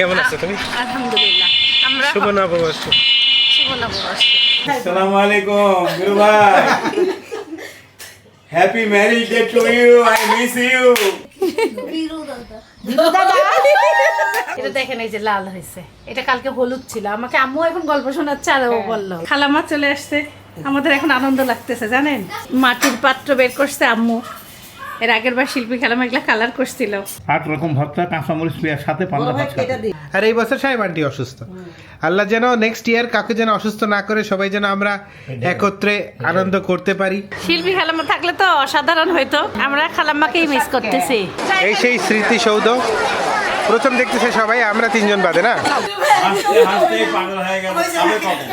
কেমন আছো তুমি? আলহামদুলিল্লাহ। আমরা শুভ নববর্ষ। শুভ নববর্ষ। আসসালামু আলাইকুম গুরু ভাই। Happy marriage day to you, I miss you. এটা দেখেন এই যে লাল হয়েছে, এটা কালকে হলুদ ছিল। আমাকে আম্মু এখন গল্প শোনাচ্ছে আর ও বললো খালামা চলে আসছে। আমাদের এখন আনন্দ লাগতেছে জানেন। মাটির পাত্র বের করছে আম্মু। এর আগের বার শিল্পী খালামা এগুলা কালার করছিল। 8 রকম ভর্তা, কাঁচামরিচ, পেঁয়াজ সাথে পান্তা ভাত খাবে। আর এই বছর সাহেব আন্টি অসুস্থ। আল্লাহ যেন নেক্সট ইয়ার কাউকে যেন অসুস্থ না করে, সবাই যেন আমরা একত্রে আনন্দ করতে পারি। শিল্পী খালামা থাকলে তো অসাধারণ হইতো। আমরা খালাম্মাকেই মিস করতেছি। এই সেই স্মৃতিসৌধ প্রথম দেখতেছে সবাই, আমরা তিনজন বাদে না। হাসতে হাসতে পাগল হয়ে গেল। খাবে কবে?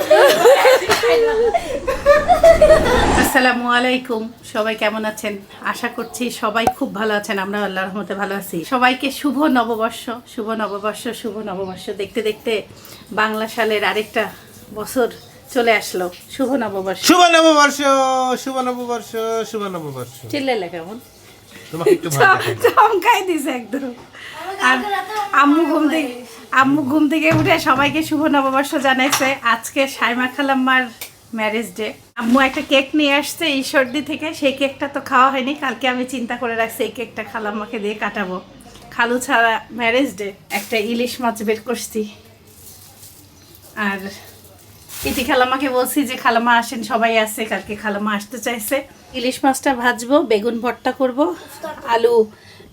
আসসালামু আলাইকুম, সবাই কেমন আছেন? আশা করছি সবাই খুব ভালো আছেন। আমরা আল্লাহর রহমতে ভালো আছি। সবাইকে শুভ নববর্ষ, শুভ নববর্ষ, শুভ নববর্ষ। দেখতে দেখতে বাংলা সালের আরেকটা বছর চলে আসলো। শুভ নববর্ষ। শুভ নববর্ষ, শুভ নববর্ষ, শুভ নববর্ষ। চিল্লাইলে কেমন? তোমাকে একটু ভয় দেখাই। চমকাই দিছে একদম। আর আম্মু ঘুম থেকে উঠে সবাইকে শুভ নববর্ষ জানাইছে। আজকে সাইমা খালাম্মার ম্যারেজ ডে। আম্মু একটা কেক নিয়ে আসছে ঈশ্বরদী থেকে। সেই কেকটা তো খাওয়া হয়নি, কালকে আমি চিন্তা করে রাখছি এই কেকটা খালাম্মাকে দিয়ে কাটাবো। খালু ছাড়া ম্যারেজ ডে। একটা ইলিশ মাছ বের করছি। আর ইতি খালাম্মাকে বলছি যে খালাম্মা আসেন, সবাই আছে। কালকে খালাম্মা আসতে চাইছে। ইলিশ মাছটা ভাজবো, বেগুন ভর্তা করব, আলু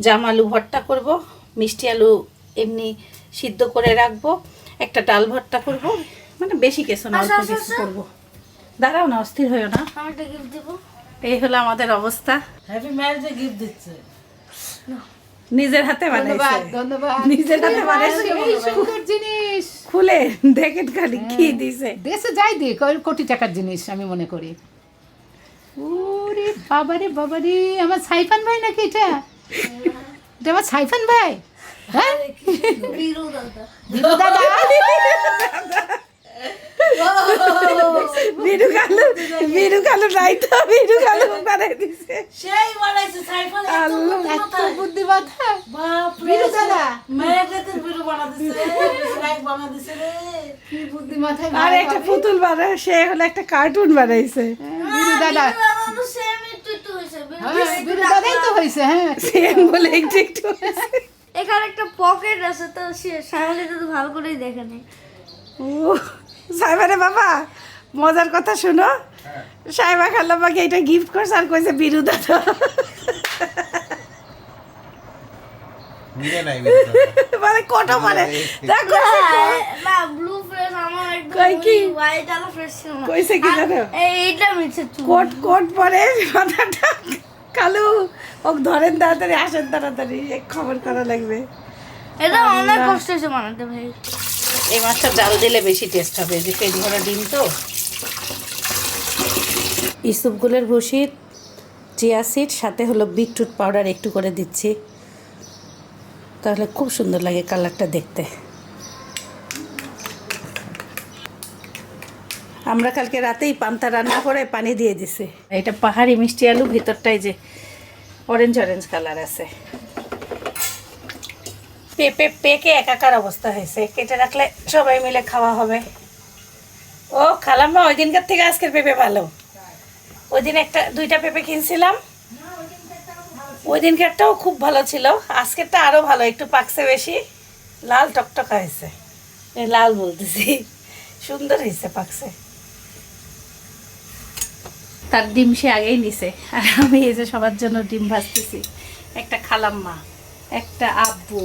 জাম আলু ভর্তা করব, মিষ্টি আলু এমনি সিদ্ধ করে রাখবো, একটা ডাল ভর্তা করব। মানে বেশি কিছু না, অল্প কিছু করবো। দাঁড়াও না, অস্থির হয়েও না। এই হলো আমাদের অবস্থা। হ্যাপি ম্যারেজে গিফট দিচ্ছে। নিজের হাতে বানাইছে, ধন্যবাদ। নিজের হাতে বানাইছে। এই সুন্দর জিনিস খুলে দেখেন খালি কি দিছে। দেশে যাই দিয়ে কোটি টাকার জিনিস আমি মনে করি। ওরে বাবারে বাবারে, আমার সাইফান ভাই নাকি এটা? এটা আমার সাইফান ভাই। হ্যাঁ বিরু দাদা। বিরু কালু নাই তো, বিরু কালু বানাই দিছে। সেই বানাইছে সাইফান। আল্লাহ, এত বুদ্ধিমান। বাপ রে, বিরু দাদা মেয়েদের বিরু বানা দিছে, স্ন্যাক বানা দিছে রে। কি বুদ্ধি মাথায় আর একটা পুতুল বানায়, সে হলো একটা কার্টুন বানাইছে। বিরু দাদা। তো সেম একটু হইছে। হ্যাঁ বিরু দাদাই তো হয়েছে। হ্যাঁ সেম বলে একটু একটু হয়েছে। এখানে একটা পকেট আছে, তো সে সাইমালিতে তো ভালো করেই দেখে নেই। ও সাইবারে বাবা, মজার কথা শুনো। সাইবা খালাম্মাকে এটা গিফট করছে আর কইছে বিরু দাদা। মিলে নাই মানে কত মানে দেখো না ব্লু ফ্রেশ আমার একদম কই কি? হোয়াইট আর ফ্রেশ ছিল না। কইছে কি জানো? এইটা মিছে কোট কোট পরে মাথাটা কালু। ও ধরেন তাড়াতাড়ি, আসেন তাড়াতাড়ি, এক খবর করা লাগবে। এটা অনেক কষ্ট হয়েছে বানাতে ভাই। এই মাছটা ডাল দিলে বেশি টেস্ট হবে, যে পেট ভরা ডিম তো। ইসুপগুলের ভুসি, চিয়া সিড, সাথে হলো বিটরুট পাউডার একটু করে দিচ্ছি, তাহলে খুব সুন্দর লাগে কালারটা দেখতে। আমরা কালকে রাতেই পান্তা রান্না করে পানি দিয়ে দিছি। এটা পাহাড়ি মিষ্টি আলু, ভিতরটাই যে অরেঞ্জ অরেঞ্জ কালার আছে। পেঁপে পেকে একাকার অবস্থা হয়েছে, কেটে রাখলে সবাই মিলে খাওয়া হবে। ও খালাম্মা, ওই দিনকার থেকে আজকের পেঁপে ভালো। ওই দিন দুইটা পেঁপে কিনছিলাম, ওই দিনকারটাও খুব ভালো ছিল। আজকেরটা আরও ভালো, একটু পাকছে বেশি, লাল টকটকা হয়েছে। লাল বলতেছি, সুন্দর হয়েছে, পাকছে। তার ডিম সে আগেই নিছে, আর আমি এই যে সবার জন্য ডিম ভাজতেছি। একটা খালাম্মা, একটা আব্বু,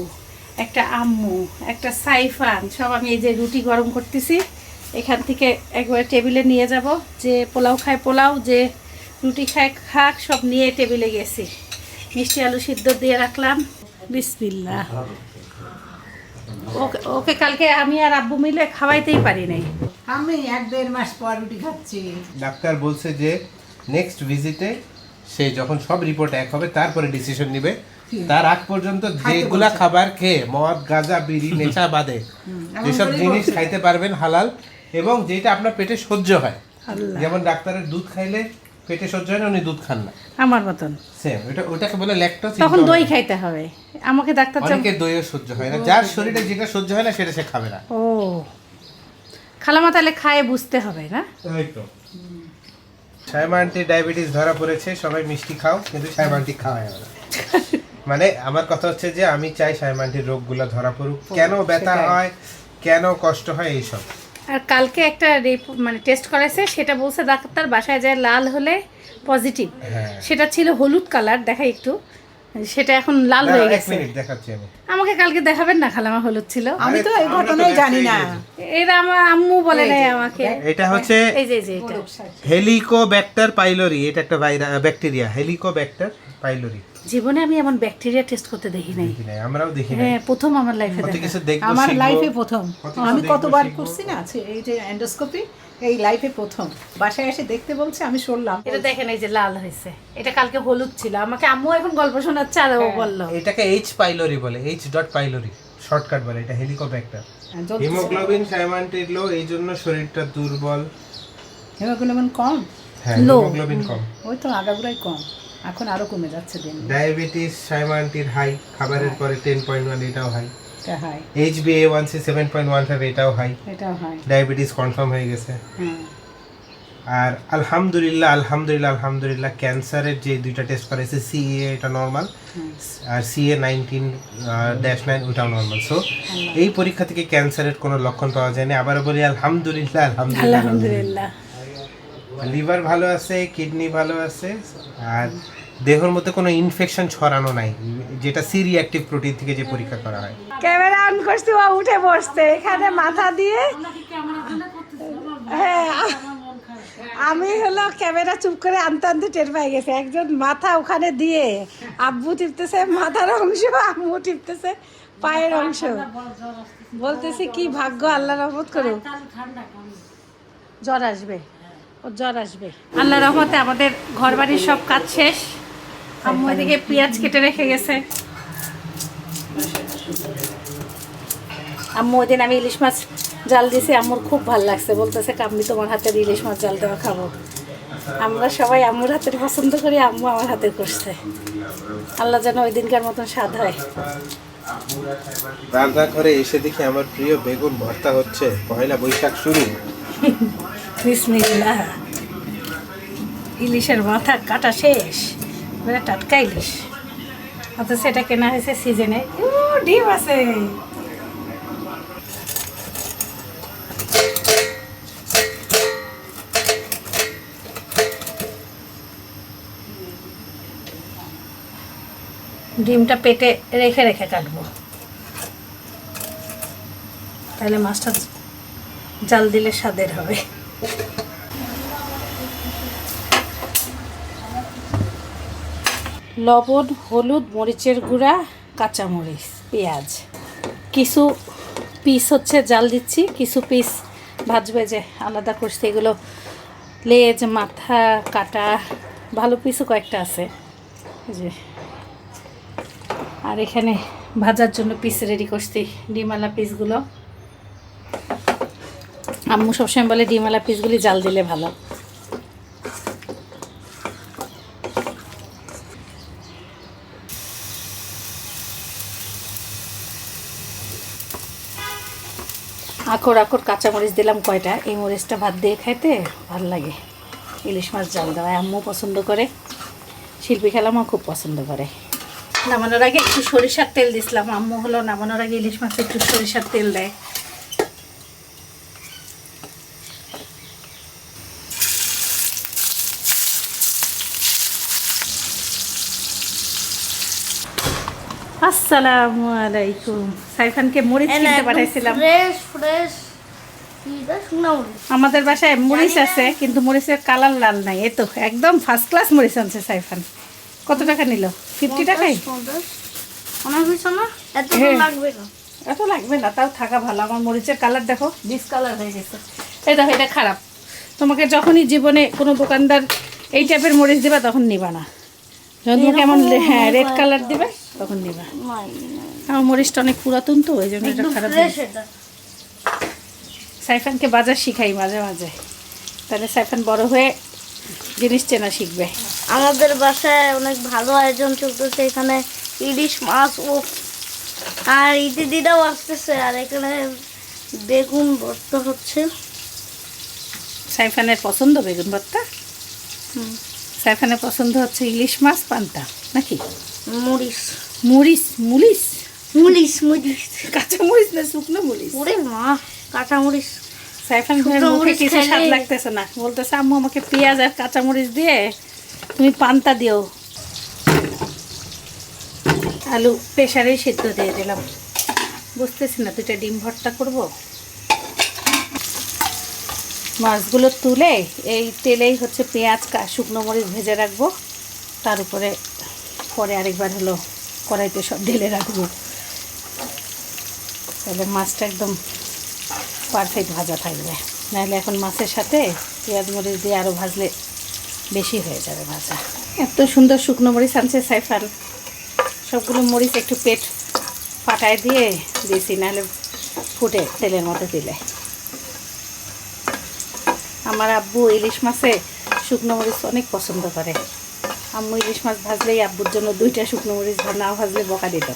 একটা আম্মু, একটা সাইফান, সব আমি এই যে রুটি গরম করতেছি। এখান থেকে একবারে টেবিলে নিয়ে যাব। যে পোলাও খায় পোলাও, যে রুটি খায় খাক, সব নিয়ে টেবিলে গেছি। মিষ্টি আলু সিদ্ধ দিয়ে রাখলাম। বিসমিল্লাহ। ওকে ওকে কালকে আমি আর আব্বু মিলে খাওয়াইতেই পারি নাই। আমি 1-1.5 মাস পর রুটি খাচ্ছি। ডাক্তার বলছে যে নেক্সট ভিজিটে সে যখন সব রিপোর্ট এক হবে তারপরে ডিসিশন নেবে। তার আগ পর্যন্ত যেগুলা খাবার খেয়ে মদ গাঁজা বিড়ি নেশা বাদে যেসব জিনিস খাইতে পারবেন হালাল, এবং যেটা আপনার পেটে সহ্য হয়। যেমন ডাক্তারের দুধ খাইলে পেটে সহ্য হয় না উনি দুধ খান না, আমার মতন। সেম ওটাকে বলে ল্যাকটোজ। তখন দই খাইতে হবে আমাকে ডাক্তার অনেকের দইও সহ্য হয় না, যার শরীরে যেটা সহ্য হয় না সেটা সে খাবে না। ও খালামা তাহলে খায় বুঝতে হবে না। সাইমা আন্টি ডায়াবেটিস ধরা পড়েছে, সবাই মিষ্টি খাও, কিন্তু সাইমা আন্টি খাওয়ায় না। মানে আমার কথা হচ্ছে যে আমি চাই সাইমা আন্টির রোগগুলো ধরা পড়ুক, কেন ব্যথা হয়, কেন কষ্ট হয়, এইসব। আর কালকে একটা মানে টেস্ট করাইছে, সেটা বলছে ডাক্তার বাসায় যায় লাল হলে পজিটিভ। হ্যাঁ। সেটা ছিল হলুদ কালার, দেখাই একটু, সেটা এখন লাল হয়ে এক গেছে। মিনিট দেখাচ্ছি আমি। আমাকে কালকে দেখাবেন না, খালামা হলুদ ছিল। আমি তো এই ঘটনাই জানি না। এরা আমার আম্মু বলে নাই আমাকে। এটা হচ্ছে এই যে এটা হেলিকোব্যাক্টার পাইলোরি, এটা একটা ব্যাকটেরিয়া, হেলিকোব্যাক্টার পাইলোরি। জীবনে আমি এমন ব্যাকটেরিয়া টেস্ট করতে দেখি নাই। দেখি নাই, আমরাও দেখি নাই। হ্যাঁ, প্রথম আমার লাইফে কত দেখা। কিছু দেখবো, আমার শিখবো। লাইফে প্রথম। কত কিছু আমি দেখবো, কতবার শিখবো। করছি না, এই যে এন্ডোস্কোপি, এই লাইফে প্রথম। বাসায় এসে দেখতে বলছে, আমি শুনলাম। এটা দেখেন এই যে লাল হয়েছে, এটা কালকে হলুদ ছিল। আমাকে আম্মু এখন গল্প শোনাচ্ছে আর ও বললো এটাকে এইচ পাইলোরি বলে, এইচ ডট পাইলোরি শর্টকাট বলে, এটা হেলিকোব্যাক্টার। জ্বলছে। হিমোগ্লোবিন সাইমান্টির লো, এই জন্য শরীরটা দুর্বল। হিমোগ্লোবিন কম, হ্যাঁ, Low। হিমোগ্লোবিন কম। ওই তো আগাগোড়াই কম, এখন আরো কমে যাচ্ছে দিন। ডায়াবেটিস সাইমান্টির হাই, খাবারের পরে 10.1, এটাও হাই। এটা হয়, HbA1c 7.15, এটাও হাই। এটাও হয়। ডায়াবেটিস কনফার্ম হয়ে গেছে। হ্যাঁ, আর আলহামদুলিল্লাহ ক্যান্সারের যে দুইটা টেস্ট করেছে, CA এটা নর্মাল, আর CA 19-9 ওটাও নর্মাল। সো এই পরীক্ষা থেকে ক্যান্সারের কোনো লক্ষণ পাওয়া যায়নি। আবার বলি আলহামদুলিল্লাহ। আলহামদুলিল্লাহ। লিভার ভালো আছে, কিডনি ভালো আছে, আর দেহের মধ্যে কোনো ইনফেকশন ছড়ানো নাই, যেটা সি রিঅ্যাক্টিভ প্রোটিন থেকে যে পরীক্ষা করা হয়। ক্যামেরা অন করছি, ও উঠে বসছে এখানে মাথা দিয়ে। হ্যাঁ, আমি হলো ক্যামেরা চুপ করে আনতে আনতে টের পাই গেছে। একজন মাথা ওখানে দিয়ে আব্বু টিপতেছে মাথার অংশ, আম্মু টিপতেছে পায়ের অংশ। বলতেছি কি ভাগ্য, আল্লাহ রহমত করুক। জ্বর আসবে, ও জ্বর আসবে। আল্লাহ রহমতে আমাদের ঘর বাড়ির সব কাজ শেষ। আম্মু এদিকে পেঁয়াজ কেটে রেখে গেছে। আম্মু ওই দিন আমি ইলিশ মাছ জাল দিয়েছি, আম্মুর খুব ভালো লাগছে, বলতেছে কাম্মি তোমার হাতের ইলিশ মাছ জাল দেওয়া খাবো। আমরা সবাই আম্মুর হাতের পছন্দ করি, আম্মু আমার হাতের করছে। আল্লাহ যেন ওই দিনকার মতন স্বাদ হয়। রান্নাঘরে এসে দেখি আমার প্রিয় বেগুন ভর্তা হচ্ছে, পয়লা বৈশাখ শুরু। বিসমিল্লাহ। ইলিশের মাথা কাটা শেষ, মানে টাটকা ইলিশ। অথচ এটা কেনা হয়েছে সিজনে। ডিম আছে। ডিমটা পেটে রেখে রেখে কাটবো, তাহলে মাছটা জাল দিলে স্বাদের হবে। লবণ, হলুদ, মরিচের গুঁড়া, কাঁচামরিচ, পেঁয়াজ, কিছু পিস হচ্ছে জাল দিচ্ছি, কিছু পিস ভাজবে যে আলাদা করছি। এগুলো লেজ, মাথা, কাটা, ভালো পিসও কয়েকটা আছে এই যে। আর এখানে ভাজার জন্য পিস রেডি করছি, ডিমালা পিসগুলো। আম্মু সবসময় বলে ডিমালা পিসগুলি জাল দিলে ভালো। আখর কাঁচামরিচ দিলাম কয়টা, এই মরিচটা ভাত দিয়ে খাইতে ভাল লাগে। ইলিশ মাছ জাল দেওয়া আম্মু পছন্দ করে, শিল্পী খালামাও খুব পছন্দ করে। নামানোর আগে একটু সরিষার তেল দিছিলাম, আম্মু হলো নামানোর আগে ইলিশ মাছে একটু সরিষার তেল দেয়। আসসালামু আলাইকুম। সাইফানকে মরিচ কিনতে পাঠাইছিলাম। ফ্রেশ শুকনা মরিচ। আমাদের বাসায় মরিচ আছে, কিন্তু মরিচের কালার লাল নাই। এই তো একদম ফার্স্ট ক্লাস মরিচ আনছে সাইফান। কত টাকা নিল? 50 টাকায়। 50 অনেক হয়েছে না? এত হ্যাঁ। লাগবে না। এত লাগবে না, তাও থাকা ভালো। আমার মরিচের কালার দেখো, ডিসকালার হয়ে গেছে। এই দেখো, এটা খারাপ। তোমাকে যখনই জীবনে কোনো দোকানদার এই টাইপের মরিচ দিবা তখন নিবা না। যখন তোমাকে এমন হ্যাঁ রেড কালার দিবে তখন নিবা। আমার মরিচটা অনেক পুরাতন তো, ওই জন্য এটা খারাপ হয়ে ফ্রেশ গেছে। এটা। সাইফানকে বাজার শিখাই মাঝে মাঝে, তাহলে সাইফান বড় হয়ে জিনিস চেনা শিখবে। আমাদের বাসায় অনেক ভালো আয়োজন চলতেছে, এখানে ইলিশ মাছ ও আর ইতি দিদাও আসতেছে, আর এখানে বেগুন ভর্তা হচ্ছে। সাইফানের পছন্দ বেগুন ভর্তা। সাইফানের পছন্দ হচ্ছে ইলিশ মাছ পান্তা নাকি মরিচ মরিচ মুলিশ মুলিশ মুলিশ কাঁচা মরিচ না শুকনো মরিচ। ওরে মা, কাঁচা মরিচ। সাইফান শুকনো মুখে মরিচ কিছু স্বাদ খাইলে- লাগতেছে না, বলতেছে আম্মু আমাকে পেঁয়াজ আর কাঁচা মরিচ দিয়ে তুমি পান্তা দিও। আলু প্রেসারেই সিদ্ধ দিয়ে দিলাম, বুঝতেছি না 2টা ডিম ভর্তা করব। মাছগুলো তুলে এই তেলেই হচ্ছে পেঁয়াজ শুকনো মরিচ ভেজে রাখবো, তার উপরে পরে আরেকবার হলো কড়াইতে সব ঢেলে রাখবো, তাহলে মাছটা একদম পারফেক্ট ভাজা থাকবে। নাহলে এখন মাছের সাথে পেঁয়াজ মরিচ দিয়ে আরও ভাজলে বেশি হয়ে যাবে ভাজা। এত সুন্দর শুকনো মরিচ আনছে সাইফান, সবগুলো মরিচ একটু পেট ফাটায় দিয়ে দিয়েছি, নাহলে ফুটে তেলের মধ্যে দিলে। আমার আব্বু ইলিশ মাছে শুকনো মরিচ অনেক পছন্দ করে। আম্মু ইলিশ মাছ ভাজলেই আব্বুর জন্য 2টা শুকনো মরিচ না ভাজলে বকা দিত।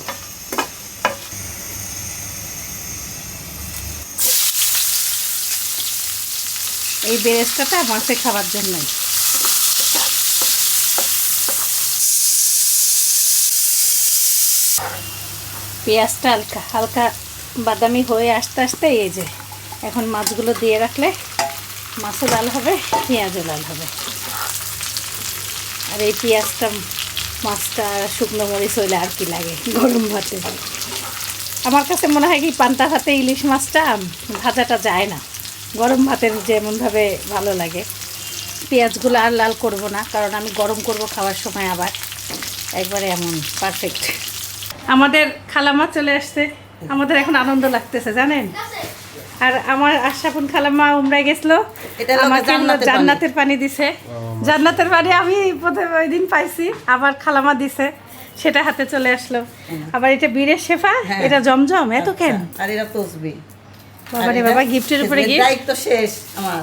এই বেরেস্তাটা মাছে খাবার জন্যই। পেঁয়াজটা হালকা হালকা বাদামি হয়ে আস্তে আস্তে এই যে এখন মাছগুলো দিয়ে রাখলে মাছও লাল হবে, পেঁয়াজও লাল হবে। আর এই পেঁয়াজটা মাছটা শুকনো মরিচ হইলে আর কি লাগে গরম ভাতে। আমার কাছে মনে হয় কি পান্তা ভাতে ইলিশ মাছটা ভাজাটা যায় না, গরম ভাতের যেমনভাবে ভালো লাগে। পেঁয়াজগুলো আর লাল করব না, কারণ আমি গরম করব খাওয়ার সময়, আবার একবারে এমন পারফেক্ট। আমাদের খালামা চলে আসছে, আমাদের এখন আনন্দ লাগতেছে জানেন। আর আমার আশরাফুন খালাম্মা উমরায় গেছিলো, আমাকে জান্নাতের পানি দিছে। জান্নাতের পানি আমি প্রথমে ওই দিন পাইছি, আবার খালাম্মা দিছে, সেটা হাতে চলে আসলো। আবার এটা বীরের শেফা, এটা জমজম, এত কেন? আর এরা তসবি বাবারে বাবা, গিফটের উপরে গিফট। দায়িত্ব শেষ আমার।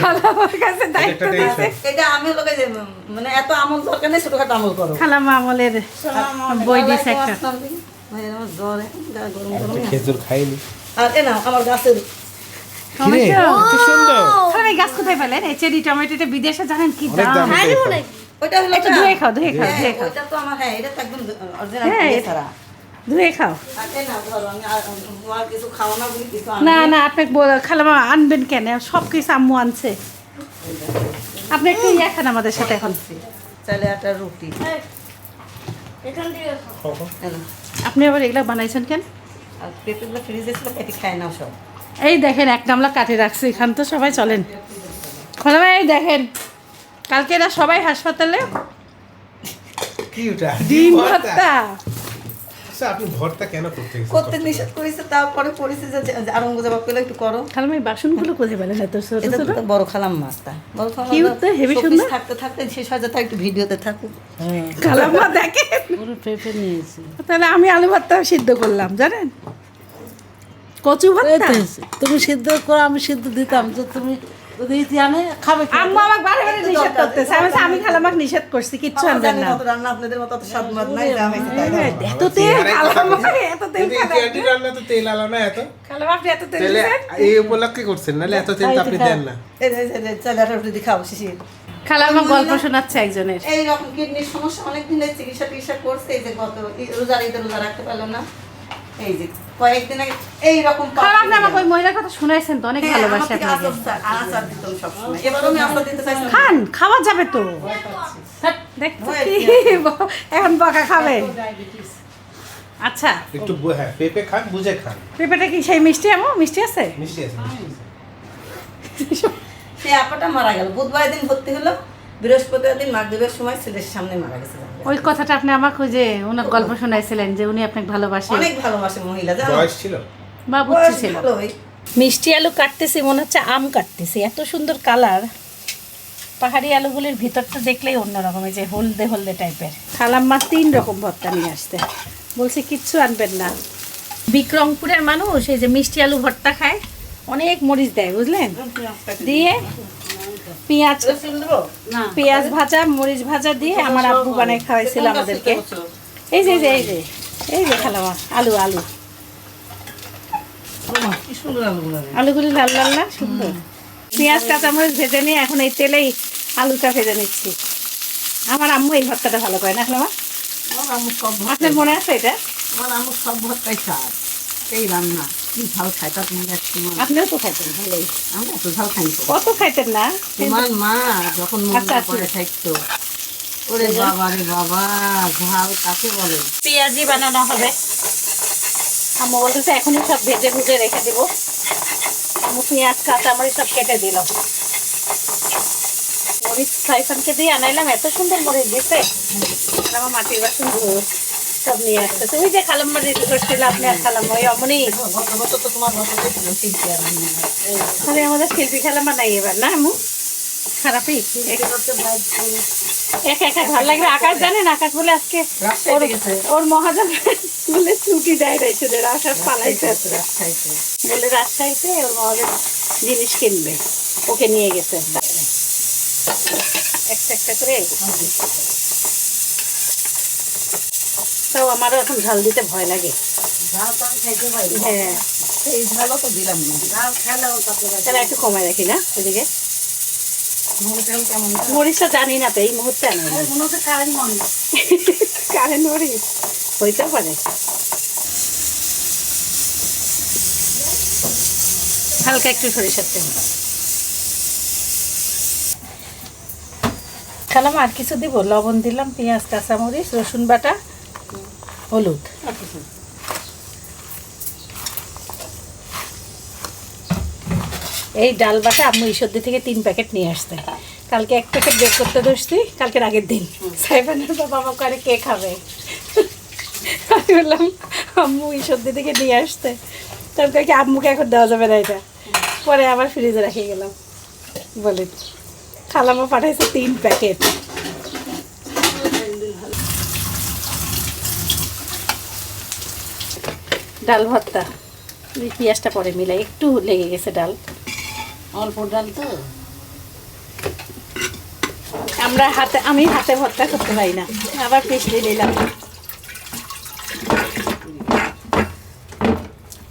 খালাম্মার কাছে দায়িত্ব দিয়েছে। এটা আমি লোকে যে মানে এত আমল দরকার নেই, ছোটখাটো আমল করো। খালাম্মা আমলের বই দিছে একটা। ভাই আমার জ্বর এখন, গা গরম গরম। খেজুর খাইনি। আর এ না আমার গাছের টমেটো। কি সুন্দর। খালাম্মা এই গাছ কোথায় পেলেন? এই চেরি টমেটোটা বিদেশে জানেন কি অনেক দাম? দাম। ওইটা হলো একটু না। ধুয়ে খাও, ধুয়ে খাও, হ্যাঁ, ধুয়ে খাও, ওইটা তো আমার, হ্যাঁ এটা তো একদম অরিজিনাল হ্যাঁ, ছাড়া। ধুয়ে খাও। আর এ না ধরো আমি আর কিছু খাওয়া না বলি কিছু না না, আপনি খালামা আনবেন কেন? সব কিছু আম্মু আনছে। আপনি একটু ইয়ে খান আমাদের সাথে এখন। চাইলে একটা রুটি এখান থেকে খাও। এ না। আপনি আবার এগুলা বানাইছেন কেন? আর পেঁপেগুলো ফ্রিজে ছিল, পেঁপে খায় না সব। এই দেখেন এক গামলা কাটে রাখছে, এখান তো সবাই চলেন। খালামা এই দেখেন, কালকে এরা সবাই হাসপাতালে কি ওটা? ডিম ভর্তা। আচ্ছা, আপনি ভর্তা কেন করতে গেছেন? করতে নিষেধ করেছে, তারপরে পড়েছে যে আরঙ্গ জবাব পেলে একটু করো। খালামা এই বাসনগুলো কোথায় পেলেন এত ছোট এটা ছোট? তো বড় খালাম মাছটা, বড় খালাম Cute তো, heavy showpiece সুন্দর। থাকতে থাকতে শেষ হয়ে যেত, একটু ভিডিওতে থাকুক। খালামা দেখেন, পুরো পেঁপে নিয়েছি। তাহলে আমি আলু ভর্তা সিদ্ধ করলাম জানেন, কচু ভর্তা। তুমি সিদ্ধ করো, আমি সিদ্ধ দিতাম, যে তুমি যদি ইতি আনে খাবে কি? আম্মু আমাকে বারে বারে নিষেধ করতেছে। আমি খালামাকে নিষেধ করছি, কিচ্ছু আমার আনবেন জানি না। অত রান্না আপনাদের মতো অত স্বাদ মাদ নাই, যা হয়েছে তাই দাও। এত তেল খালামা, এত তেল কিন্তু খালামা। ইত্যাদি রান্না তো তেল আলা না এত। খালামা আপনি এত তেল তাহলে দিছেন? এই উপলক্ষে করছেন, নাহলে এত তেল তো আপনি দেন না। এই যে চাইলে একটা রুটি খাও শিশির। খালামা গল্প শোনাচ্ছে একজনের। এইরকম কিডনির সমস্যা অনেকদিন ধরে চিকিৎসা করছে, এই যে গত রোজার ঈদে রোজা রাখতে পারলো না, এই যে কয়েকদিন আগে এইরকম খালামা আপনি আমাকে ওই মহিলার কথা শুনাইছেন তো, অনেক ভালোবাসি আপনাকে। আচার দিতাম সবসময়, এবারও আমি আচার দিতে চাইছি। খান, খাওয়া যাবে তো। দেখছো কি? এখন বকা খাবে। আচ্ছা, একটু হ্যাঁ, পেঁপে খান, বুঝে খান। পেঁপেটা কি সেই মিষ্টি? আমো মিষ্টি আছে? মিষ্টি আছে, মিষ্টি আছে। সে আপাটা মারা গেল, বুধবার দিন ভর্তি হলো, বৃহস্পতিবার দিন মাগরিবের সময় ছেলের সামনে মারা গেছে। ওই কথাটা আপনি আমাকে ওই যে ওনার গল্প শোনাইছিলেন যে উনি আপনাকে ভালোবাসেন, অনেক ভালোবাসে মহিলা, জানো বয়স ছিল? বা বুঝছি বয়স ছিল। ভালোই। মিষ্টি আলু কাটতেছি, মনে হচ্ছে আম কাটতেছি, এত সুন্দর কালার। পাহাড়ি আলুগুলির ভিতরটা দেখলেই অন্যরকম, এই যে হলদে হলদে টাইপের। খালাম্মা 3 রকম ভর্তা নিয়ে আসতে বলছে, কিচ্ছু আনবেন না। বিক্রমপুরের মানুষ এই যে মিষ্টি আলু ভর্তা খায়, অনেক মরিচ দেয় বুঝলেন, দিয়ে পেঁয়াজ রসুন দেবো না পেঁয়াজ ভাজা মরিচ ভাজা দিয়ে আমার আব্বু বানাই খাওয়াইছিল আমাদেরকে। এই যে এই যে খালামা আলু কি সুন্দর আলুগুলো আলুগুলি লাল লাল না সুন্দর। পেঁয়াজ কাঁচামরিচ ভেজে নিয়ে এখন এই তেলেই আলুটা ভেজে নিচ্ছি। আমার আম্মু এই ভর্তাটা ভালো করে না খালামা? আমার আম্মু সব আপনার মনে আছে এটা? আমার আম্মু সব ভর্তাই স্বাদ, এই রান্না কি ঝাল খাই তা তুমি একটু আপনিও তো খাইতেন ভালোই। আমি এত ঝাল খাই না। কত খাইতেন না? তোমার মা যখন মন আচ্ছা, আচ্ছা। করে থাকতো, ওরে বাবা রে বাবা, ঝাল কাকে বলে। পেঁয়াজি বানানো হবে। আম্মু বলতেছে এখনই সব ভেজে ভুজে রেখে দেবো। আম্মু পেঁয়াজ কাঁচামরিচ সব কেটে দিল। মরিচ সাইফানকে দিয়ে আনাইলাম, এত সুন্দর মরিচ দিতে। আর আমার মাটির বাসন সব নিয়ে আসতেছে। ওই যে খালাম্মা রেডি করছিল আপনি আর খালাম্মা ওই অমনি। গত বছর তো তোমার বছর ছিল শিল্পী আর আমি। আরে আমাদের শিল্পী খালাম্মা নাই এবার না আম্মু? খারাপই একা একা ভালো লাগবে। আকাশ জানেন, আকাশ বলে আজকে ওর মহাজন বলে ছুটি দেয় রাইসুদের, আকাশ পালাইছে বলে রাজশাহীতে ওর মহাজন জিনিস কিনবে, ওকে নিয়ে গেছে একটা একটা করে। তাও আমারও এখন ঝাল দিতে ভয় লাগে। ঝাল তো আমি খাইতে পারি, হ্যাঁ এই ঝালও তো দিলাম না। ঝাল খেলেও তাতে তাহলে একটু কমায় রাখি না ওদিকে। মরিচাল কেমন মরিচটা জানি না তো এই মুহূর্তে আনি না। মনে হচ্ছে কারেন্ট মনে কারেন্ট মরিচ হইতে পারে। হালকা একটু সরিষার তেল খালাম। আর কিছু দিব? লবণ দিলাম, পেঁয়াজ কাঁচামরিচ রসুন বাটা হলুদ। এই ডাল বাটা আম্মু ঈশ্বরদী থেকে 3 প্যাকেট নিয়ে আসতে। কালকে 1 প্যাকেট বের করতে দোষছি, কালকের আগের দিন। সাইফানের বাবা আমাকে আরে কে খাবে, আমি বললাম আম্মু ঈশ্বরদী থেকে নিয়ে আসতে। তারপরে কি আম্মুকে এখন দেওয়া যাবে না এটা, পরে আবার ফ্রিজে রেখে গেলাম। বলেন খালামা পাঠাইছে 3 প্যাকেট। ডাল ভর্তা ওই পেঁয়াজটা পরে মিলাই, একটু লেগে গেছে ডাল, অল্প ডাল তো। আমি হাতে ভর্তা করতে পারি না, আবার পেস্ট দিয়ে দিলাম।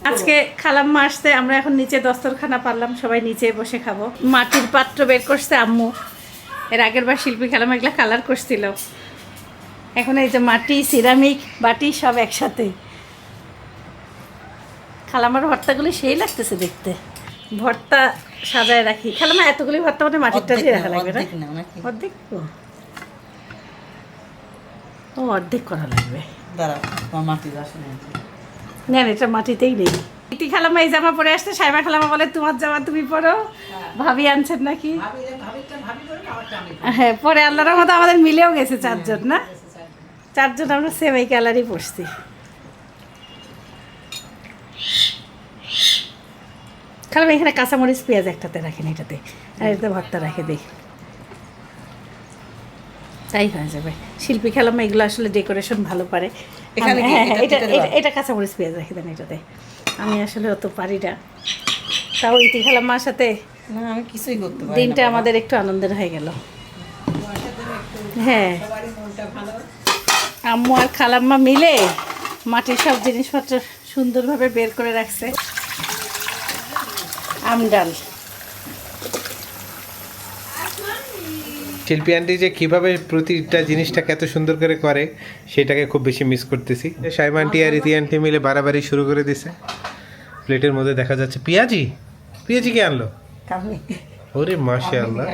আজকে খালাম্মা আসতে আমরা এখন নিচে দস্তরখানা পারলাম, সবাই নিচে বসে খাবো। মাটির পাত্র বের করছে আম্মু, এর আগের বার শিল্পী খালাম্মা এগুলা কালার করছিল। এখন এই যে মাটি সিরামিক বাটি সব একসাথে। খালাম্মার ভর্তাগুলি সেই লাগতেছে দেখতে। ভর্তা সাজায় রাখি খালাম্মা, এতগুলি ভর্তা মানে মাটিরটা দিয়ে রাখা লাগবে না? অর্ধেক ও অর্ধেক করা লাগবে। দাঁড়া তোমার মাটির আসে না এটা মাটিতেই নেই। ইতি খালাম্মা এই জামা পরে আসতে, সাইমা খালাম্মা বলে তোমার জামা তুমি পরো, ভাবি আনছেন নাকি? হ্যাঁ পরে আল্লাহর মতো আমাদের মিলেও গেছে 4 জন না, 4 জন আমরা সেম এই কালারই পরছি। খালাম্মা এখানে কাঁচামরিচ পেঁয়াজ একটাতে রাখেন, এটাতে আর এটাতে ভর্তা রাখে দিই, তাই হয়ে যাবে। শিল্পী খালাম্মা এগুলো আসলে ডেকোরেশন ভালো পারে। এখানে কি হ্যাঁ এটা এটা কাঁচামরিচ পেঁয়াজ রেখে দেন এটাতে, আমি আসলে অত পারি না। তাও ইতি খালাম্মার সাথে না, আমি কিছুই করতে পারি না। দিনটা আমাদের একটু আনন্দের হয়ে গেল। হ্যাঁ আম্মু আর খালাম্মা মিলে মাটির সব জিনিসপত্র সুন্দরভাবে বের করে রাখছে। আমডাল শিল্পী আন্টি যে কিভাবে প্রতিটা জিনিসটাকে এত সুন্দর করে করে সেটাকে খুব বেশি মিস করতেছি। সাইমা আন্টি আর ইতি আন্টি মিলে বাড়াবাড়ি শুরু করে দিছে। প্লেটের মধ্যে দেখা যাচ্ছে পেঁয়াজি। পেঁয়াজি কে আনলো? ওরে মাশাআল্লাহ।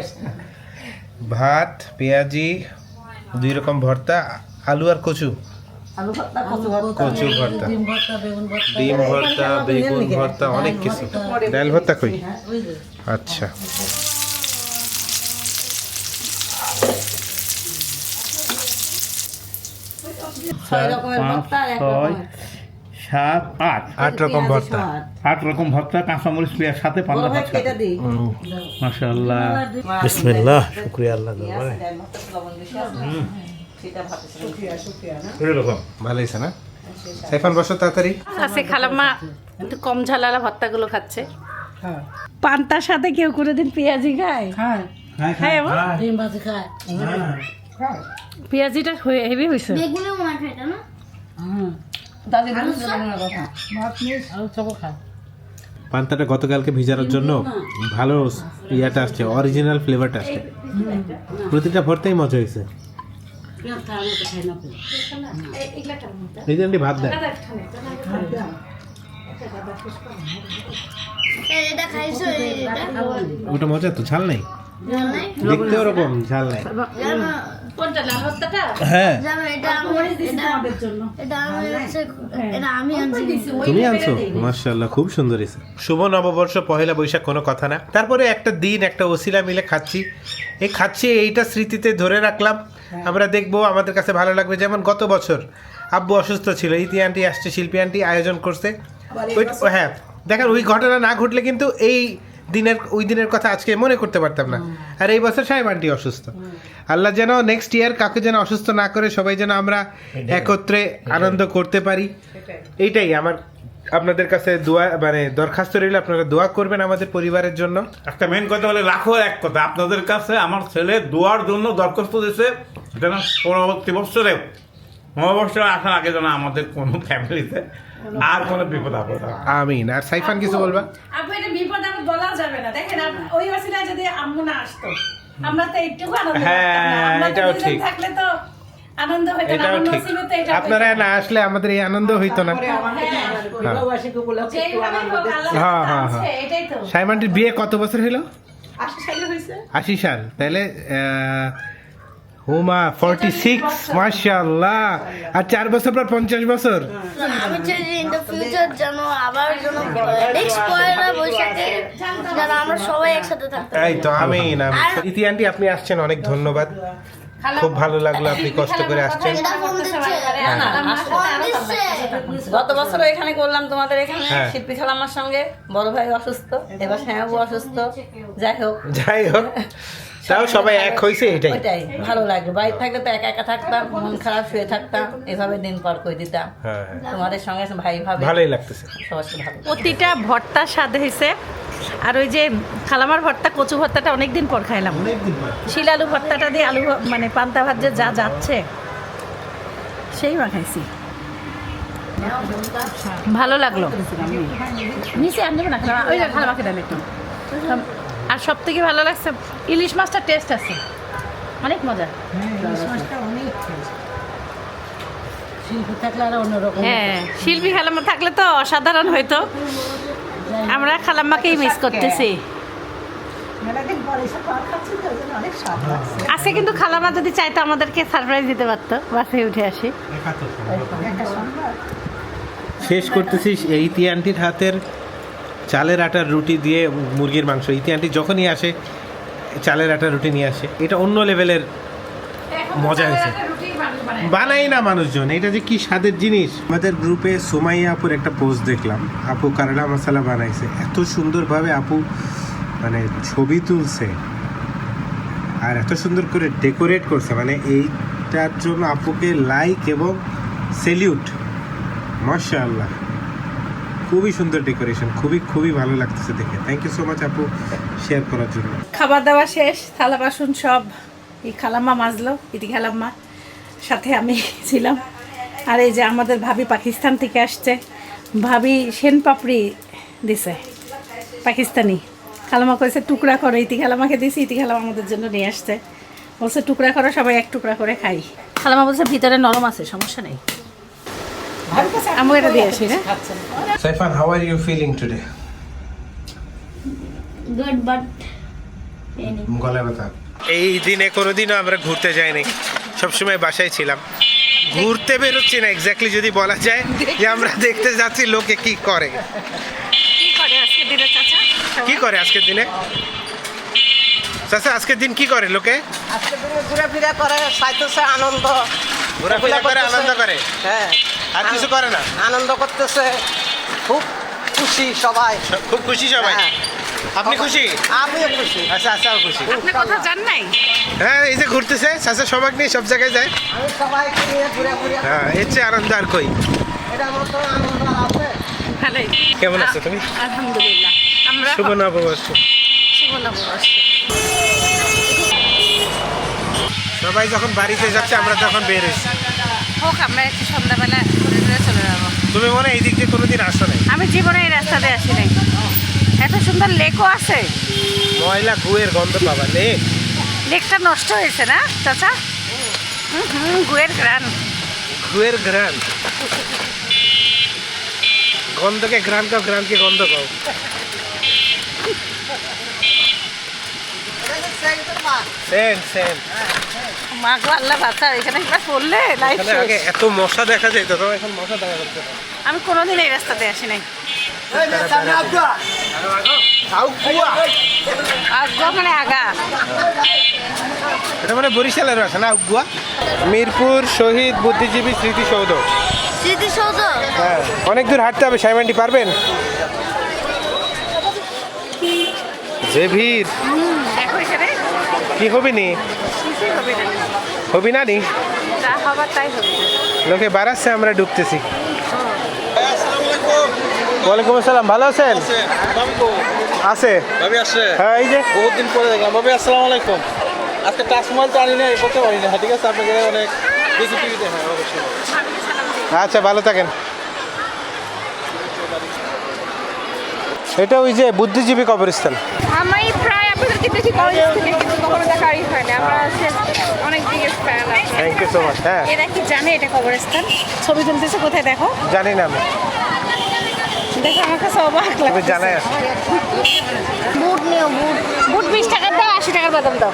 ভাত, পেঁয়াজি, 2 রকম ভর্তা, আলু আর কচু। আলু ভর্তা, কচু ভর্তা, কচু ভর্তা, ডিম ভর্তা, বেগুন ভর্তা, ডিম ভর্তা, বেগুন ভর্তা, অনেক কিছু। ডাল ভর্তা কই? আচ্ছা ছয় রকমের ভর্তা, 1 রকমের 7, 8 8 রকম ভর্তা। 8 রকম ভর্তা, কাঁচামরিচ পেঁয়াজ সাথে পান্তা বড় ভাই ভাত সাথে। কেটে দিই। মাশাআল্লাহ। বিসমিল্লাহ, শুকরিয়া আল্লাহ দরবারে। সেটা ভাতে শুকিয়ে না। ভালো হয়েছে না? সাইফান বসো তাড়াতাড়ি। আছে খালাম্মা একটু কম ঝালালা ভর্তাগুলো খাচ্ছে। পান্তার সাথে কেউ কোনোদিন পেঁয়াজি খায়? হ্যাঁ হ্যাঁ এবার ডিম ভাজি খায় পেঁয়াজিটা হেভি হয়েছে বেগুনে মনে খায় না দাদি বলছিল বেগুনের কথা। পান্তাটা গতকালকে ভিজানোর জন্য ভালো ইয়াটা আসছে, অরিজিনাল ফ্লেভারটা আসছে। প্রতিটা ভর্তেই মজা হয়েছে। এই যে আন্টি ভাত দেয়, এটা খাইছো এটা ওটা মজা তো, ঝাল নাই, দেখতে ওরকম ঝাল নাই। কোনটা লাল ভর্তাটা? হ্যাঁ জানো এটা আমি আনছি তুমি আনছো, মাশাআল্লাহ খুব সুন্দর হয়েছে। শুভ নববর্ষ, পহেলা বৈশাখ কোনো কথা না, তারপরে একটা দিন একটা ওসিলা মিলে খাচ্ছি, এইটা স্মৃতিতে ধরে রাখলাম। আমরা দেখবো, আমাদের কাছে ভালো লাগবে। যেমন গত বছর আব্বু অসুস্থ ছিল, ইতি আন্টি আসছে, শিল্পী আন্টি আয়োজন করছে। হ্যাঁ দেখেন, ওই ঘটনা না ঘটলে কিন্তু ওই দিনের কথা আজকে মনে করতে পারতাম না। আর এই বছর সাহেব আন্টি অসুস্থ, আল্লাহ যেন নেক্সট ইয়ার কাউকে যেন অসুস্থ না করে, সবাই যেন আমরা একত্রে আনন্দ করতে পারি। এইটাই আমার আপনাদের কাছে দোয়া, মানে দরখাস্ত রইল, আপনারা দোয়া করবেন আমাদের পরিবারের জন্য। একটা মেন কথা বলে লাখো এক কথা, আপনাদের কাছে আমার ছেলে দোয়ার জন্য দরখাস্ত দিয়েছে যেন পরবর্তী বছরে নববর্ষে আসার আগে যেন আমাদের কোনো ফ্যামিলিতে আর কোনো বিপদ আপদ হয়। আমিন। আর সাইফান কিছু বলবা? আপু এটা বিপদ আপদ বলা যাবে না। দেখেন ওই ওসিলায় যদি আম্মু না আসতো, আমরা তো একটুকু আনন্দ করতাম না। আমরা তো এটাও দুজন ঠিক। থাকলে তো আনন্দ হইতো না। এটাও আমার ঠিক, নসিবে তো এটা আপনারা না আসলে আমাদের এই আনন্দ হইতো না। যেইভাবে হোক আল্লাহ হ্যাঁ, হ্যাঁ, আছে, হ্যাঁ। এটাই তো। সাইমানটির বিয়ে কত বছর হলো? 80 সালে হয়েছে। 80 সাল, তাহলে হুমা 46, মাশাআল্লাহ। আর 4 বছর পর 50 বছর। আমি চাই যে ইন দ্য ফিউচার যেন আবার যেন নেক্সট পয়লা বৈশাখে যেন আমরা সবাই একসাথে থাকতে এই তো আমিন। ইতি আন্টি আপনি আসছেন, অনেক ধন্যবাদ, খুব ভালো লাগলো, আপনি কষ্ট করে আসছেন। গত বছর এখানে করলাম তোমাদের এখানে, হ্যাঁ। শিল্পী খালাম্মার সঙ্গে। বড় ভাই অসুস্থ, এবার শ্যামাবু অসুস্থ। যাই হোক তাও সবাই এক হয়েছে, এটাই। ওইটাই ভালো লাগে। বাড়ি থাকলে তো একা একা থাকতাম, মন খারাপ, শুয়ে থাকতাম, এভাবে দিন পার করে দিতাম। হ্যাঁ, তোমাদের সঙ্গে ভাই ভাবে ভালোই লাগতেছে। সবার সাথে ভালো। প্রতিটা ভর্তা স্বাদ হয়েছে। আর ওই যে খালামার ভর্তা, কচু ভর্তাটা অনেকদিন পর খাইলাম। শিলালু ভর্তাটা দিয়ে আলু মানে পান্তা ভাত যে যা যাচ্ছে, সেই মাখাইছি, ভালো লাগলো। নিচে আনবে না, ওই যে খালামাকে দেন একটু। আর সব থেকে ভালো লাগছে ইলিশ মাছটা, টেস্ট আছে, অনেক মজা। হ্যাঁ, শিল্পী খালাম্মা থাকলে তো অসাধারণ হইতো। আমরা খালাম্মাকেই মিস করতেছি। আজকে কিন্তু খালাম্মা যদি চাইতো আমাদেরকে সারপ্রাইজ দিতে পারতো, বাসে উঠে আসি। শেষ করতেছি এই ইতি আন্টির হাতের চালের আটার রুটি দিয়ে মুরগির মাংস। ইতি আন্টি যখনই আসে চালের আটার রুটি নিয়ে আসে, এটা অন্য লেভেলের মজা হয়েছে। বানাই না মানুষজন, এটা যে কি স্বাদের জিনিস। আমাদের গ্রুপে সুমাইয়া আপুর একটা পোস্ট দেখলাম, আপু কারলা মশলা বানাইছে, এত সুন্দরভাবে আপু মানে ছবি তুলছে আর এত সুন্দর করে ডেকোরেট করছে, মানে এইটার জন্য আপুকে লাইক এবং সেলিউট। মাশাআল্লাহ, খুবই সুন্দর ডেকোরেশন, খুবই ভালো লাগতেছে দেখে। থ্যাংক ইউ সো মাচ আপু শেয়ার করার জন্য। খাবার দাবার শেষ, থালা বাসন সব এই খালাম্মা মাজলো, ইতি খালাম্মা সাথে আমি ছিলাম। আর এই যে আমাদের ভাবি পাকিস্তান থেকে আসছে, ভাবি সেন পাপড়ি দিছে পাকিস্তানি। খালাম্মা করেছে টুকরা করো, ইতি খালাম্মাকে দিয়েছি, ইতি খালাম্মা আমাদের জন্য নিয়ে আসছে, বলছে টুকরা করো, সবাই এক টুকরা করে খাই। খালাম্মা বলছে ভিতরে নরম আছে, সমস্যা নেই। আমি এটা দিয়ে আসি না। Saifan, how are you feeling today? Good but গলা ব্যথা। এই দিনে কোনোদিনও আমরা ঘুরতে যাইনি, সবসময় বাসায় ছিলাম। ঘুরতে বেরোচ্ছি না এক্স্যাক্টলি যদি বলা যায়, যে আমরা দেখতে যাচ্ছি লোকে কি করে। কি করে আজকে দিনে চাচা? কি করে আজকের দিনে চাচা? আজকের দিন কি করে লোকে? আজকে দিনে ঘোরাফেরা করে, সাইতেছে, আনন্দ, ঘোরাফেরা করে, আনন্দ করে, হ্যাঁ, আর কিছু করে না। আনন্দ করতেছে, খুব খুশি সবাই, খুব খুশি সবাই। হ্যাঁ। আপনি খুশি? আমিও খুশি, আচ্ছা, আচ্ছাও খুশি। আপনি কথা জান নাই? হ্যাঁ, এই যে ঘুরতেছে চাচা, সবাই নিয়ে সব জায়গায় যায়। আমি সবাইকে নিয়ে ঘুরে ঘুরে, হ্যাঁ, এর চেয়ে আনন্দ আর কই? এটার মতো আনন্দ আছে। ভালোই। কেমন আছো তুমি? আলহামদুলিল্লাহ। আমরা শুভ নববর্ষ। শুভ নববর্ষ। সবাই যখন বাড়িতে যাচ্ছে আমরা তখন বের হয়েছি। হোক, আমরা একটু সন্ধ্যাবেলা ঘুরে ঘুরে চলে যাবো। তুমি মনে হয় এই দিক দিয়ে কোনোদিন আসো নাই? আমি জীবনে এই রাস্তাতে আসি নাই। এত সুন্দর লেকও আছে। ময়লা গুয়ের গন্ধ পাবা। লেক, লেকটা নষ্ট হয়েছে না চাচা? গুয়ের গ্রান। গুয়ের গ্রান গন্ধকে গ্রান কাও, গ্রানকে গন্ধ পাও। সেন্ট সেন্ট মা গো আল্লাহ বাচ্চা, এখানে একবার পড়লে লাইফ এখানে আগে এত মশা দেখা যেত, তো এখন মশা দেখা যাচ্ছে না। আমি কোনোদিন এই রাস্তাতে আসি নাই। আগ্রহ মানে আগা। এটা মানে বরিশালের আছে না উগুয়া? মিরপুর শহীদ বুদ্ধিজীবী স্মৃতিসৌধ। স্মৃতিসৌধ। হ্যাঁ, অনেক দূর হাঁটতে হবে। সাইমানটি পারবেন? যে ভিড়, দেখো এখানে কি হবি নি? কিছুই হবে না। হবি না নি? যা হবার তাই হবে। লোকে বাড়াচ্ছে, আমরা ডুবতেছি। ওয়ালাইকুম আসসালাম, ভালো আছেন? আছে ভাবি আসছে হ্যাঁ, এই যে বহুত দিন পরে দেখলাম। ভাবি আসসালামু আলাইকুম। আজকে টাচমোবাইল তো আনি নাই, বলতে পারি না। ঠিক আছে, আপনাকে অনেক দেখি টিভিতে। হ্যাঁ অবশ্যই। আচ্ছা, ভালো থাকেন। এটা ওই যে বুদ্ধিজীবী কবরস্থান। আমি প্রায় আপনাদেরকে দেখি কলেজ থেকে, কিন্তু কখনো দেখাই হয় না। আমরা অনেক দিকে fan. Thank you so much. হ্যাঁ, এরা কি জানে এটা কবরস্থান? ছবি তুলতেছে কোথায় দেখো? জানি না আমি, দেখো আমার কাছে অবাক তবে লাগছে। জানাই আছে। বুট নিও, বুট। বুট 20 টাকার দাও, 80 টাকার বাদাম দাও।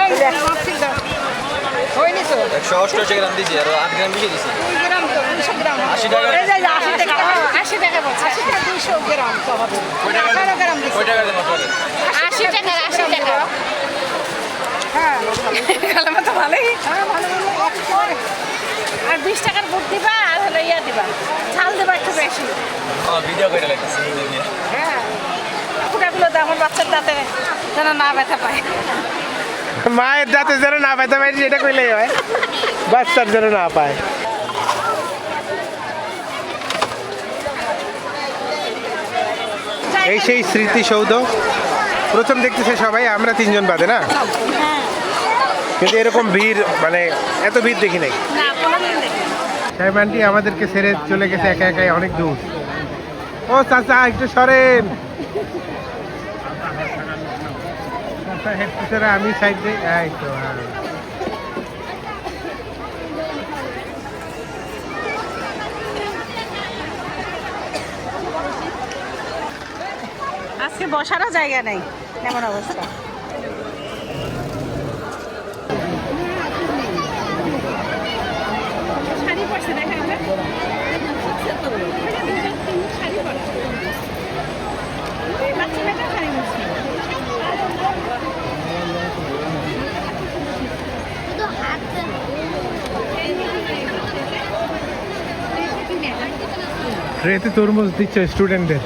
এই দেখ, ঠিক দাও। হয়নি তো? 188 গ্রাম দিয়েছি আর 8 গ্রাম বেশি দিয়েছি। 2 গ্রাম তো, 200 গ্রাম। 80 টাকা। এই যে 80 টাকা। 80 টাকা বলছে। 80 টাকা 200 গ্রাম তো হবে। 18 গ্রাম দিছি। কয় টাকা দেন আপনাদের? 80 টাকা, 80 টাকা। হ্যাঁ, কালামা তো ভালোই। হ্যাঁ, ভালো ভালো। আর 20 টাকার বুট দিবা, আর হলো ইয়া দিবা, ঝাল দিবা একটু বেশি। ভিডিও করে রাখতেছি। হ্যাঁ, ফুটাগুলো তো আমার বাচ্চার দাঁতে যেন না ব্যথা পায়। মায়ের দাঁতে যেন না পায়, তবে সেটা কইলেই হয়, বাচ্চার যেন না পায়। এই সেই স্মৃতিসৌধ প্রথম দেখতেছে সবাই, আমরা 3 জন বাদে না, কিন্তু এরকম ভিড়, মানে এত ভিড় দেখি নাই। না, কোনোদিন দেখি। সাইমানটি আমাদেরকে ছেড়ে চলে গেছে একা একাই অনেক দূর। ও চাচা, একটু সরেন। চাচা হেড টিচারে, আমি সাইড দিই। এই তো, হ্যাঁ। আজকে বসারও জায়গা নেই, এমন অবস্থা। শাড়ি পরছে, দেখেন আমরা। শাড়ি পরা। এই বাচ্চা মেয়েটা শাড়ি পরছে। ট্রেতে তরমুজ দিচ্ছে স্টুডেন্টদের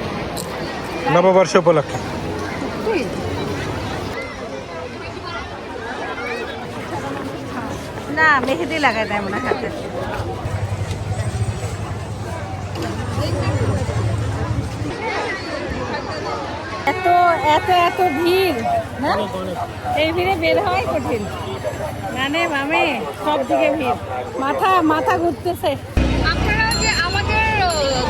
নববর্ষ উপলক্ষে। না, মেহেদি লাগাই দেয় মনে হাতে। এত এত এত ভিড় না, এই ভিড়ে বের হওয়াই কঠিন। মানে মামে সব দিকে ভিড়, মাথা মাথা ঘুরতেছে। আপনারা যে আমাদের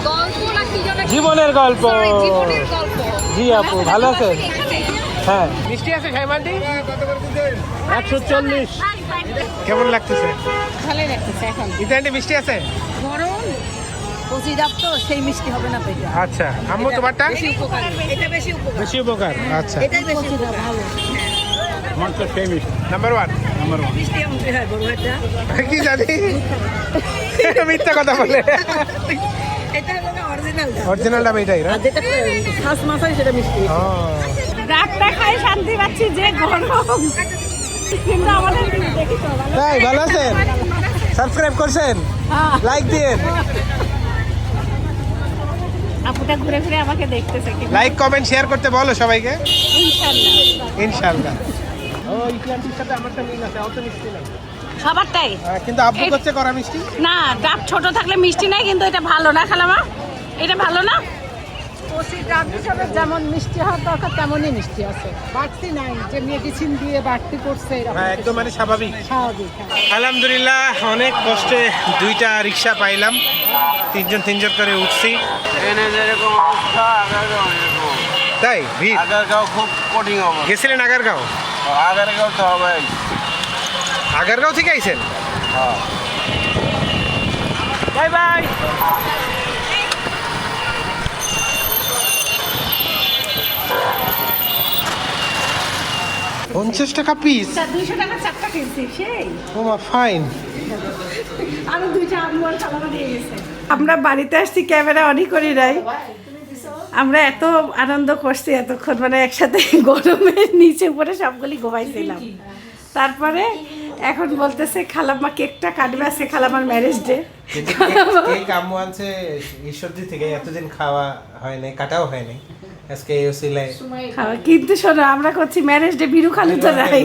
গল্প না কি যেন, জীবনের গল্প। জীবনের গল্প। জি আপু, ভালো আছেন? হ্যাঁ, মিষ্টি আছে সাইমানটি? 140। কেমন লাগতেছে? ভালোই লাগতেছে এখন। ইতান্টি মিষ্টি আছে? গরম কচি ডাব তো, সেই মিষ্টি হবে না পেটে। আচ্ছা, আম্মু তোমারটা? এটা বেশি উপকার। বেশি উপকার। আচ্ছা, এটাই বেশি উপকার, ভালো। আমার তো সেই মিষ্টি। নাম্বার 1। মিষ্টি এমন হয় বড় একটা। কি জানি, মিথ্যা কথা বলে। এটা হলো অরিজিনাল ডাব। অরিজিনাল ডাব এটাই না? আর যেটা খাস মাছ হয় সেটা মিষ্টি। ও, ডাবটা খাই শান্তি পাচ্ছি, যে গরম কিন্তু আমাদের দেখি তো ভালো। তাই ভালো আছেন? সাবস্ক্রাইব করছেন? লাইক দিন। আপুটা ঘুরে ঘুরে আমাকে দেখতেছে কি। লাইক কমেন্ট শেয়ার করতে বলো সবাইকে। ইনশাআল্লাহ। ইনশাআল্লাহ। ও, ইতিহাসের সাথে আমারটা মিল আছে, অত মিষ্টি নাই। সবারটাই কিন্তু আব্বু করছে করা মিষ্টি। না, ডাব ছোট থাকলে মিষ্টি নাই, কিন্তু এটা ভালো না খালামা, এটা ভালো না। কচি ডাব হিসাবে যেমন মিষ্টি হওয়ার দরকার তেমনই মিষ্টি আছে, বাড়তি নাই যে মেডিসিন দিয়ে বাড়তি করছে এরকম হ্যাঁ একদম মানে স্বাভাবিক। স্বাভাবিক। হ্যাঁ। আলহামদুলিল্লাহ অনেক কষ্টে 2টা রিক্সা পাইলাম, 3জন করে উঠছি। এনে যেরকম অবস্থা আগারগাঁও এরকম। তাই ভিড়? আগারগাঁও খুব কঠিন অবস্থা। গেছিলেন আগারগাঁও? আগারগাঁও তো হবে। আগারগাঁও থেকে আইছেন? হ্যাঁ। Bye bye. $50 পিস? 200 টাকা 4টা কিনছি সেই। ও মা ফাইন। আমি 2টা আলু আর কালামা দিয়ে গেছে। আমরা বাড়িতে আসছি, ক্যামেরা অনই করি নাই। আমরা এত আনন্দ করছি এতক্ষণ, মানে একসাথে গরমের নিচে উপরে সবগুলি ঘুমাইছিলাম। তারপরে এখন বলতেছে খালাম্মা কেকটা কাটবে, আজকে খালাম্মার ম্যারেজ ডে। কেক আম্মু আনছে ঈশ্বরদী থেকে, এতদিন খাওয়া হয় নাই, কাটাও হয় নাই, আজকে এই ওসিলায় খাওয়া। কিন্তু শোনো, আমরা করছি ম্যারেজ ডে, বিরু খালু তো নাই।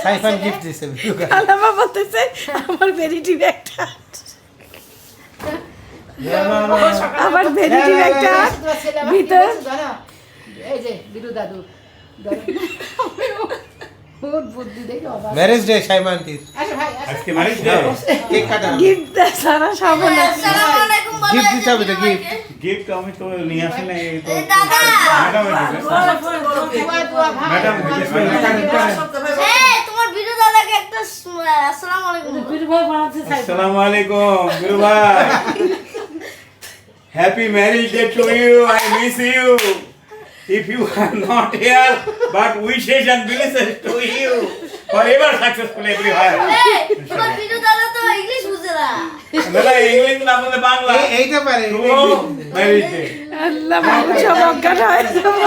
সাইফান গিফট দিছে। খালাম্মা বলতেছে আমার ভেরিটি ব্যাগটা, আমার ভেরিটি ব্যাগটা ভিতর। এই যে বিরু দাদু ওর বুদ্ধি দেখে অবাক। ম্যারেজ ডে সাইমানটির। আচ্ছা ভাই, আজকে ম্যারেজ ডে। কেক কাটা, গিফট সারা সব না। আসসালামু আলাইকুম বলো। গিফট দিতে হবে তো, গিফট। গিফট আমি তো নিয়ে আসি না, এই তো দাদা ম্যাডাম দিবে। ম্যাডাম দিবে। এই তোমার ভিডিও দাদাকে একটা আসসালামু আলাইকুম। আসসালামু আলাইকুম গুরু ভাই। Happy marriage day to you. I miss you. If you are not here, but wishes and blessings to you forever successful everywhere. এই তোমার ভিডিও দাদা তো ইংলিশ বুঝে না। দাদা ইংলিশ না বলে বাংলা। এইটা পারে। Marriage day. আল্লাহ বাবু সব অজ্ঞান হয়ে যাবো।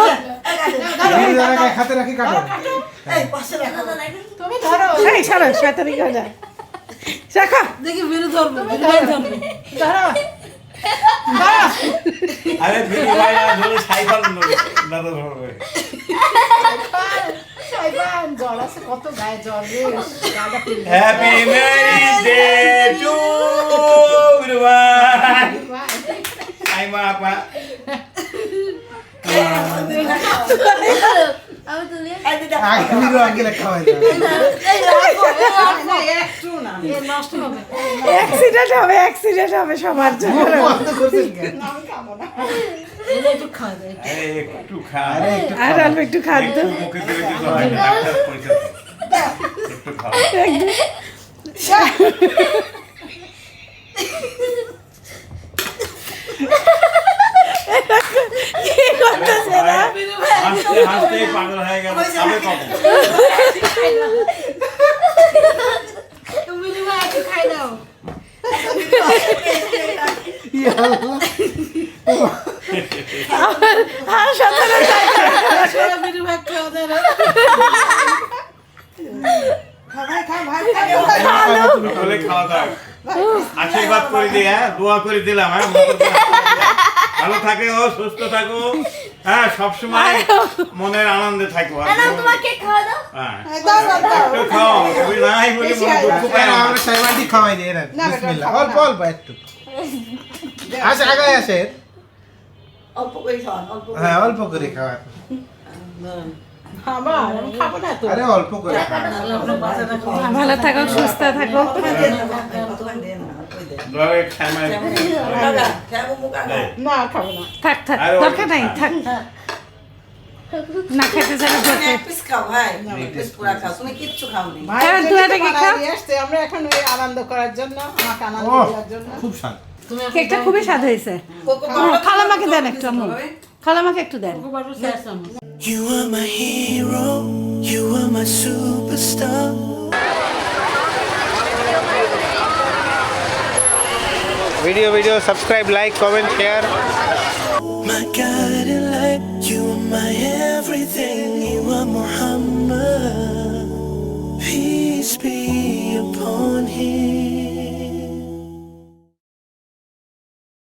হাতে রাখি কাটো। এই পাশে রাখো। তুমি ধরো। এই ছাড়ো, শয়তানি করে না। রাখো। দেখি বিরু ধরবে, ধরো। আরে দিদি ভাই না ধরে সাইকেল দাদা ধরবে। সাইবান জ্বর আছে, কত গায়ে জ্বর রে। দাদা হ্যাপি ম্যারেজ ডে টু গুরু ভাই। আই মা আপা। আমি তুলি। এই দিদা আগে আগে খাওয়াই দাও। এই রাখো, না একটু না, নষ্ট হবে। অ্যাক্সিডেন্ট হবে সবার জন্য। বন্ধ করছেন কেন? এটা একটু খাওয়া যায়। আরে একটু খা। আর অল্প একটু খাদ্য। একটু মুখে দিলে কিছু হয় না, ডাক্তার পয়সা দেয়। একটু খাও। কি করতেছে না? হাসতে হাসতে পাগল হয়ে গেল। খাবে কখন? তুমি ভাই একটু খাই দাও। আর সাথে আসলে বিরু ভাই খাওয়া যায় না। খা ভাই বলে খাওয়া দাও। আশীর্বাদ করে দিই, হ্যাঁ দোয়া করে দিলাম, হ্যাঁ ভালো থাকে ও, সুস্থ থাকো, হ্যাঁ সবসময় মনের আনন্দে থাকো। না তোমার কেক খাওয়া দাও। হ্যাঁ একটু খাও, তুমি নাই বলে মনে দুঃখ পায় না। আমরা সাইমানটি খাওয়াই দিই না। বিসমিল্লাহ। অল্প অল্প একটু। আসে আগে আসে। অল্প করে খাওয়ান, অল্প করে। হ্যাঁ অল্প করে খাওয়া। আমার আমি খাবো না তো। আরে অল্প করে খাওয়া। আপনার বাচ্চাটা খাওয়ান। ভালো থাকো, সুস্থ থাকো। কতক্ষণ দেন না, কই দেন। দোয়া করে খামাই। দাদা, খাবো মুখ আগা। না খাবো না। থাক দরকার নাই, থাক। না খেতে চাইলে তুমি এক পিস খাও ভাই, এক পিস পুরা খাও, তুমি কিচ্ছু খাওনি। ভাই হ্যাঁ, যেহেতু দু একটা কেক বানায় খাও। নিয়ে আসছে, আমরা এখন ওই আনন্দ করার জন্য, আমাকে আনন্দ ওহ, দেওয়ার জন্য। খুব স্বাদ। কেকটা খুবই স্বাদ হয়েছে। খালামাকে দেন একটু আম্মু, খালামাকে একটু দেন। You are my hero, you are my superstar. Video subscribe, like, comment, share. My guiding light, you are my everything, you are Muhammad. Peace be upon him.